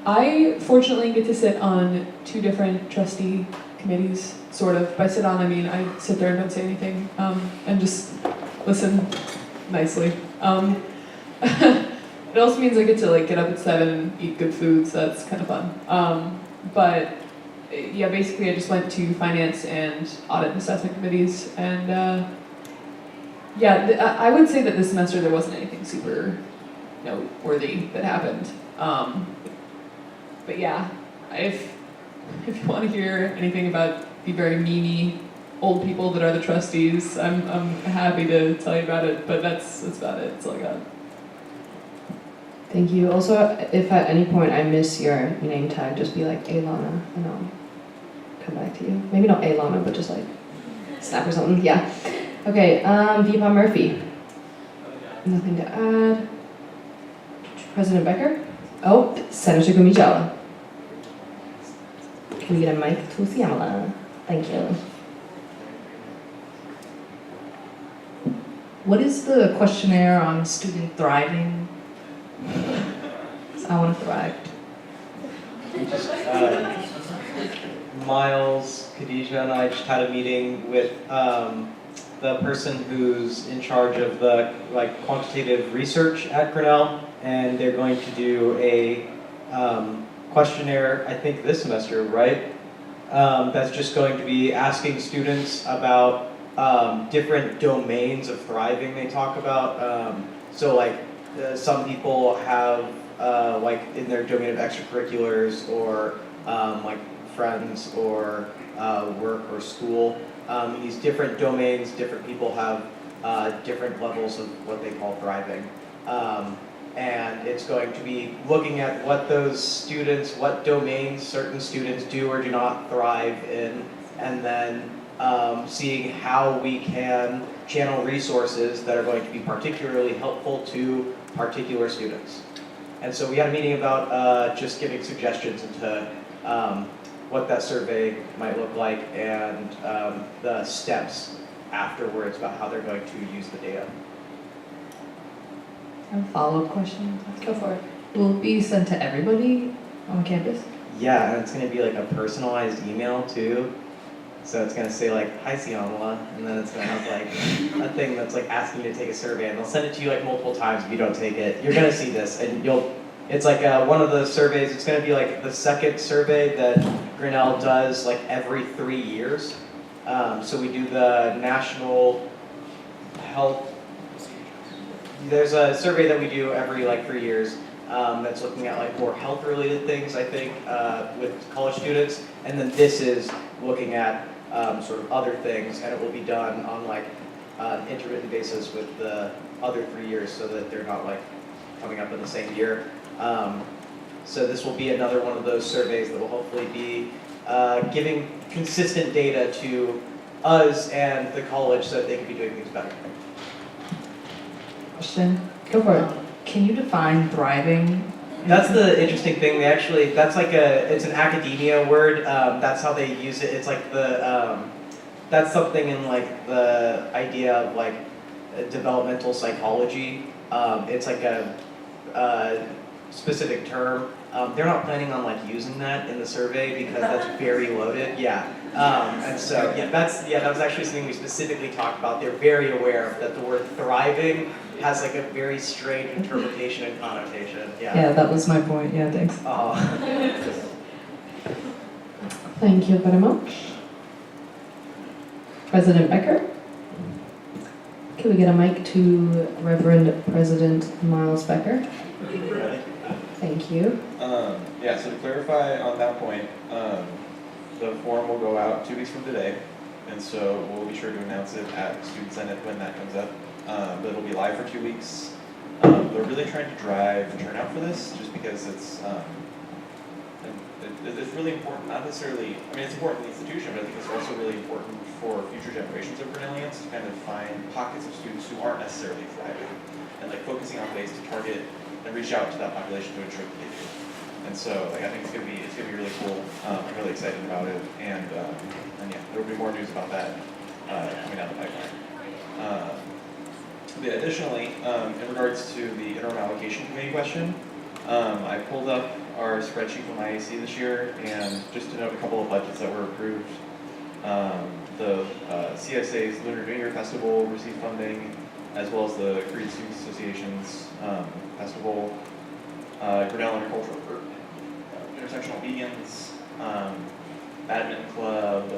O: I fortunately get to sit on 2 different trustee committees, sort of. By sit on, I mean I sit there and don't say anything and just listen nicely. It also means I get to get up at 7 and eat good food, so that's kind of fun. But yeah, basically I just went to finance and audit and assessment committees, and I would say that this semester there wasn't anything super noteworthy that happened. But yeah, if you want to hear anything about the very memey old people that are the trustees, I'm happy to tell you about it. But that's about it. That's all I got.
A: Thank you. Also, if at any point I miss your name tag, just be like Alana, and I'll come back to you. Maybe not Alana, but just like Snap or something. Yeah. Okay. VPA Murphy. Nothing to add. President Becker? Oh, Senator Gumijala. Can we get a mic to Siamala? Thank you.
F: What is the questionnaire on student thriving? I want to thrive.
P: Miles, Khadijah, and I just had a meeting with the person who's in charge of the quantitative research at Grinnell, and they're going to do a questionnaire, I think this semester, right? That's just going to be asking students about different domains of thriving they talk about. Some people have in their domain of extracurriculars or friends or work or school. These different domains, different people have different levels of what they call thriving. And it's going to be looking at what what domains certain students do or do not thrive in, and then seeing how we can channel resources that are going to be particularly helpful to particular students. And so we had a meeting about just giving suggestions into what that survey might look like and the steps afterwards about how they're going to use the data.
F: I have a follow-up question.
A: Go for it.
F: Will it be sent to everybody on campus?
P: Yeah, and it's going to be a personalized email too. So it's going to say hi Siamala, and then it's going to have a thing that's asking you to take a survey, and they'll send it to you multiple times if you don't take it. You're going to see this, and it's one of the surveys. It's going to be the second survey that Grinnell does every 3 years. So we do the national health. There's a survey that we do every 3 years that's looking at more health-related things, I think, with college students, and then this is looking at sort of other things, and it will be done on an intermittent basis with the other 3 years, so that they're not coming up in the same year. So this will be another one of those surveys that will hopefully be giving consistent data to us and the college so that they can be doing things better.
F: Question.
A: Go for it.
F: Can you define thriving?
P: That's the interesting thing. They actually, that's like it's an academia word. That's how they use it. It's like that's something in like the idea of like developmental psychology. It's like a specific term. They're not planning on like using that in the survey because that's very loaded. Yeah. And so yeah, that was actually something we specifically talked about. They're very aware that the word thriving has like a very strange interpretation and connotation. Yeah.
F: Yeah, that was my point. Yeah, thanks.
A: Thank you very much. President Becker? Can we get a mic to Reverend President Miles Becker? Thank you.
B: Yeah, so to clarify on that point, the form will go out 2 weeks from today, and so we'll be sure to announce it at Student Senate when that comes up. But it'll be live for 2 weeks. They're really trying to drive turnout for this, just because it's really important. Not necessarily, I mean, it's important to the institution, but I think it's also really important for future generations of Grinnellians to kind of find pockets of students who aren't necessarily thriving, and like focusing on ways to target and reach out to that population to ensure that they do. And so, like, I think it's gonna be really cool. I'm really excited about it, and yeah, there will be more news about that coming down the pipeline. Additionally, in regards to the interim allocation committee question, I pulled up our spreadsheet from IAC this year, and just to note a couple of budgets that were approved. The CSA's Lunar New Year Festival received funding, as well as the Korean Student Association's festival, Grinnell Intersectional Vegans, Badminton Club,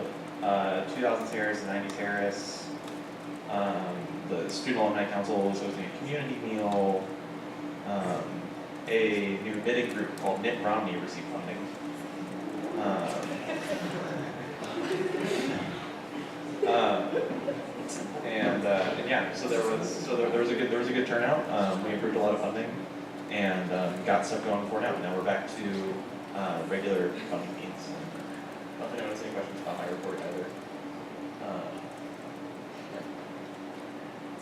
B: 2000 Terrace and 90 Terrace, the Student Alumni Council Associated Community Meal, a new knitting group called Knit Romney received funding. And yeah, so there was a good turnout. We approved a lot of funding and got stuff going for now. Now we're back to regular funding meetings. I don't think anyone has any questions about my report either.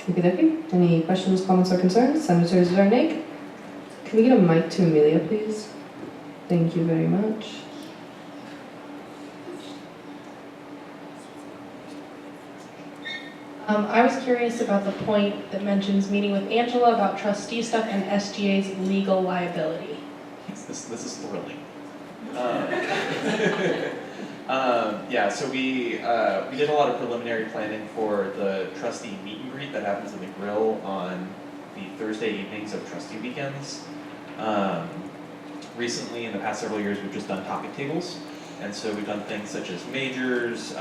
A: Okay. Any questions, comments, or concerns? Senator Zarnik? Can we get a mic to Amelia, please? Thank you very much.
N: I was curious about the point that mentions meeting with Angela about trustee stuff and SGA's legal liability.
B: This is thrilling. Yeah, so we did a lot of preliminary planning for the trustee meet and greet that happens in the Grill on the Thursday evenings of trustee weekends. Recently, in the past several years, we've just done topic tables, and so we've done things such as majors,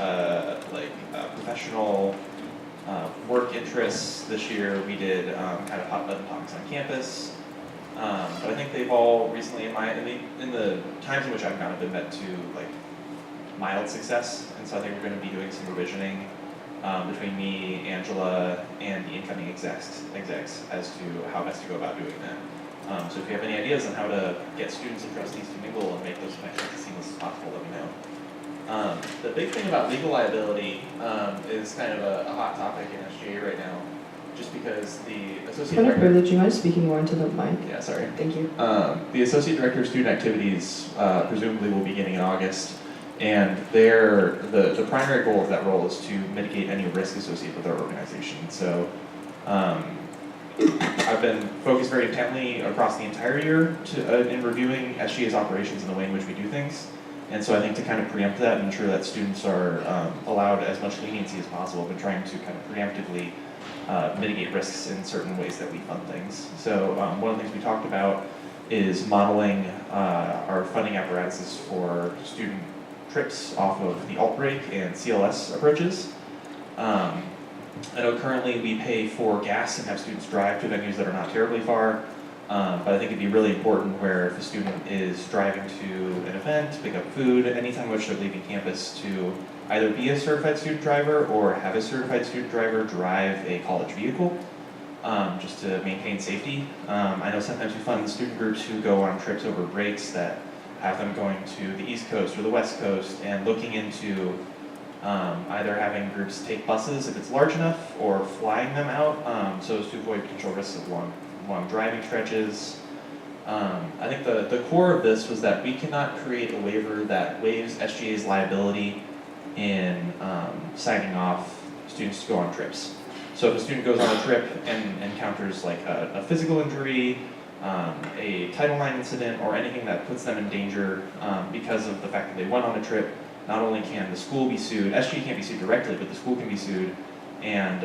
B: professional work interests. This year, we did kind of hot button topics on campus. But I think they've all recently, in the times in which I've gone, have been met to like mild success, and so I think we're going to be doing some revisioning between me, Angela, and the incoming execs as to how best to go about doing that. So if you have any ideas on how to get students and trustees to mingle and make those connections as seamless as possible, let me know. The big thing about legal liability is kind of a hot topic in SGA right now, just because the associate
A: Point of
B: director.
A: privilege, you mind speaking more into the mic?
B: Yeah, sorry.
A: Thank you.
B: The associate director of student activities presumably will be beginning in August, and the primary goal of that role is to mitigate any risk associated with our organization. So I've been focused very intently across the entire year in reviewing SGA's operations and the way in which we do things. And so I think to kind of preempt that and ensure that students are allowed as much leniency as possible, I've been trying to kind of preemptively mitigate risks in certain ways that we fund things. So one of the things we talked about is modeling our funding apparatuses for student trips off of the alt-break and CLS approaches. I know currently we pay for gas and have students drive to venues that are not terribly far, but I think it'd be really important where if a student is driving to an event, pick up food, anytime in which they're leaving campus, to either be a certified student driver or have a certified student driver drive a college vehicle, just to maintain safety. I know sometimes we fund student groups who go on trips over breaks that have them going to the East Coast or the West Coast and looking into either having groups take buses if it's large enough or flying them out so as to avoid potential risks of long driving stretches. I think the core of this was that we cannot create a waiver that waives SGA's liability in signing off students to go on trips. So if a student goes on a trip and encounters like a physical injury, a Title IX incident, or anything that puts them in danger because of the fact that they went on a trip, not only can the school be sued, SGA can't be sued directly, but the school can be sued, and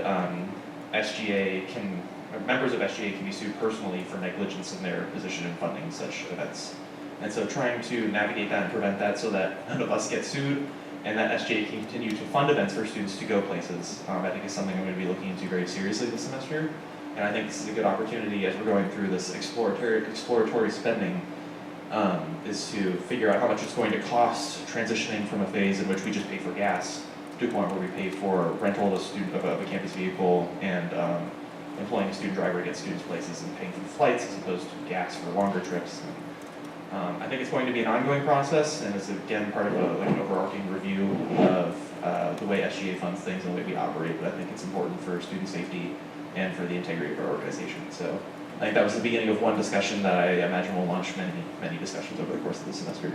B: members of SGA can be sued personally for negligence in their position in funding such events. And so trying to navigate that and prevent that so that none of us get sued and that SGA can continue to fund events for students to go places, I think is something I'm going to be looking into very seriously this semester. And I think this is a good opportunity as we're going through this exploratory spending is to figure out how much it's going to cost transitioning from a phase in which we just pay for gas to a point where we pay for rental of a campus vehicle and employing a student driver to get students places and paying for flights as opposed to gas for longer trips. I think it's going to be an ongoing process, and it's again part of an overarching review of the way SGA funds things and the way we operate, but I think it's important for student safety and for the integrity of our organization. So I think that was the beginning of one discussion that I imagine will launch many discussions over the course of the semester.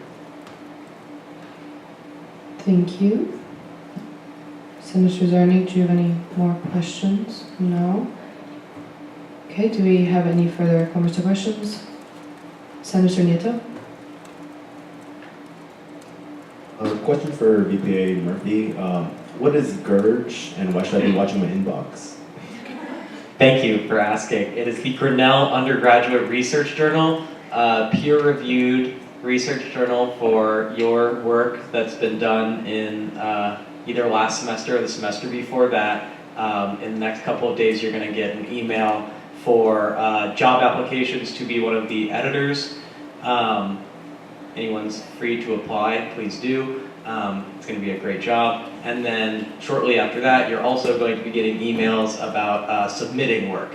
A: Thank you. Senator Zerny, do you have any more questions? No? Okay, do we have any further comments or questions? Senator Nieto?
Q: Question for VPA Murphy. What is GURGE and why should I be watching my inbox?
P: Thank you for asking. It is the Grinnell Undergraduate Research Journal, a peer-reviewed research journal for your work that's been done in either last semester or the semester before that. In the next couple of days, you're going to get an email for job applications to be one of the editors. Anyone's free to apply, please do. It's going to be a great job. And then shortly after that, you're also going to be getting emails about submitting work.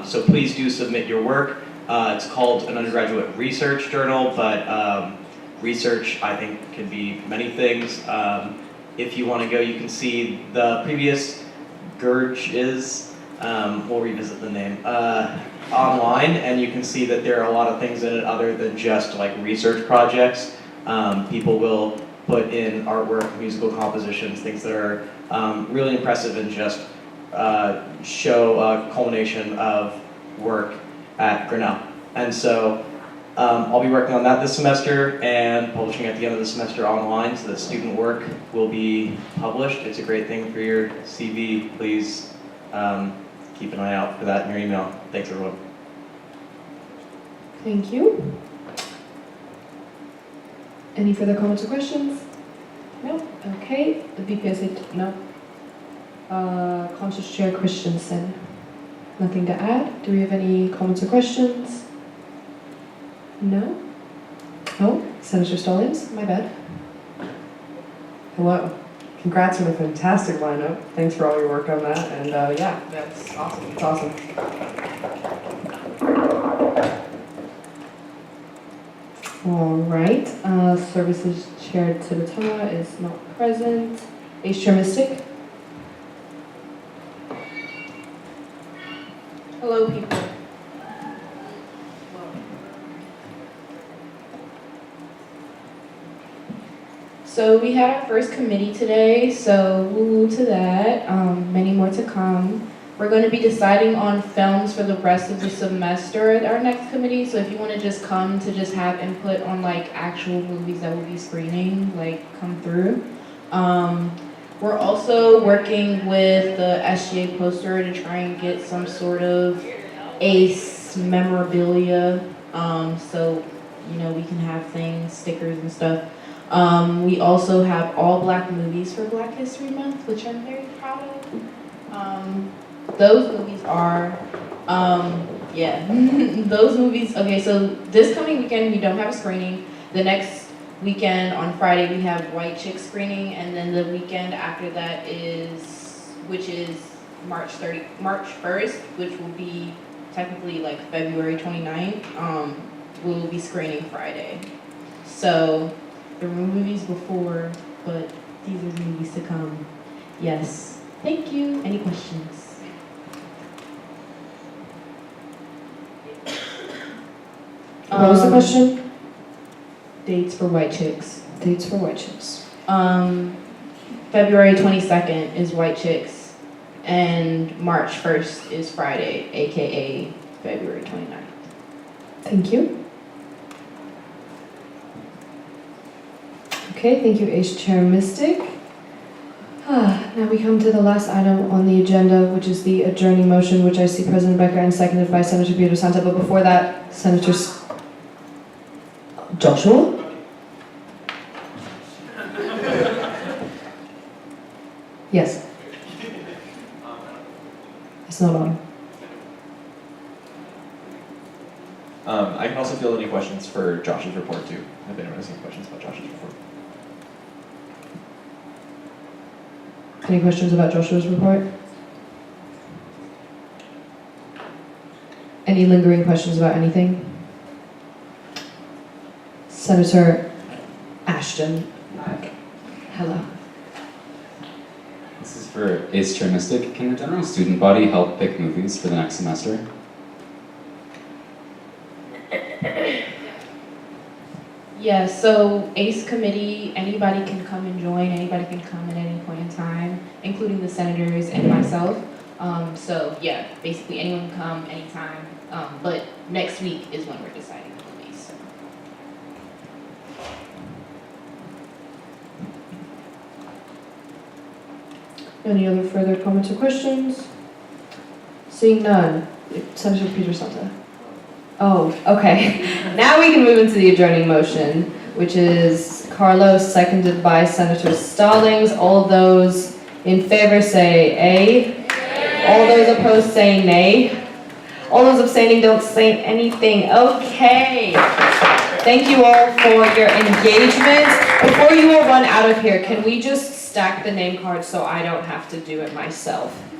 P: So please do submit your work. It's called an undergraduate research journal, but research, I think, can be many things. If you want to go, you can see the previous GURGEs, we'll revisit the name, online, and you can see that there are a lot of things in it other than just like research projects. People will put in artwork, musical compositions, things that are really impressive and just show a culmination of work at Grinnell. And so I'll be working on that this semester and publishing at the end of the semester online so that student work will be published. It's a great thing for your CV. Please keep an eye out for that in your email. Thanks, everyone.
A: Thank you. Any further comments or questions? No? Okay. The BPSA, no. Conscious Chair Christensen. Nothing to add. Do we have any comments or questions? No? Oh, Senator Stallings, my bad.
E: Hello. Congrats on a fantastic lineup. Thanks for all your work on that. And yeah, that's awesome. It's awesome.
A: All right. Services Chair Tabata is not present. Vice Chair Mystic.
L: Hello, people. So we had our first committee today, so woo to that. Many more to come. We're going to be deciding on films for the rest of the semester at our next committee, so if you want to just come to just have input on like actual movies that we'll be screening, like come through. We're also working with the SGA poster to try and get some sort of ACE memorabilia, so you know we can have things, stickers and stuff. We also have all Black movies for Black History Month, which I'm very proud of. Those movies are, yeah, those movies, okay, so this coming weekend we don't have a screening. The next weekend on Friday we have White Chick screening, and then the weekend after that which is March 1st, which will be technically like February 29th, we will be screening Friday. So there were movies before, but
C: teasers movies to come. Yes. Thank you. Any questions?
A: What was the question?
C: Dates for White Chicks.
A: Dates for White Chicks.
C: February 22nd is White Chicks, and March 1st is Friday, aka February 29th.
A: Thank you. Okay, thank you, Ace Chair Mystic. Now we come to the last item on the agenda, which is the adjourning motion, which I see President Becker and seconded by Senator Pedro Santa. But before that, Senator Joshua? Yes. It's not on.
B: I can also field any questions for Josh's report too, if anyone has any questions about Josh's report.
A: Any questions about Joshua's report? Any lingering questions about anything? Senator Ashton. Hello.
R: This is for Ace Chair Mystic. Can the general student body help pick movies for the next semester?
C: Yeah, so ACE committee, anybody can come and join, anybody can come at any point in time, including the senators and myself. So yeah, basically anyone can come anytime, but next week is when we're deciding the movies. So.
A: Any other further comments or questions? Seeing none, Senator Pedro Santa. Oh, okay. Now we can move into the adjourning motion, which is Carlos, seconded by Senator Stallings. All those in favor say A. All those opposed say nay. All those abstaining don't say anything. Okay. Thank you all for your engagement. Before you all run out of here, can we just stack the name cards so I don't have to do it myself?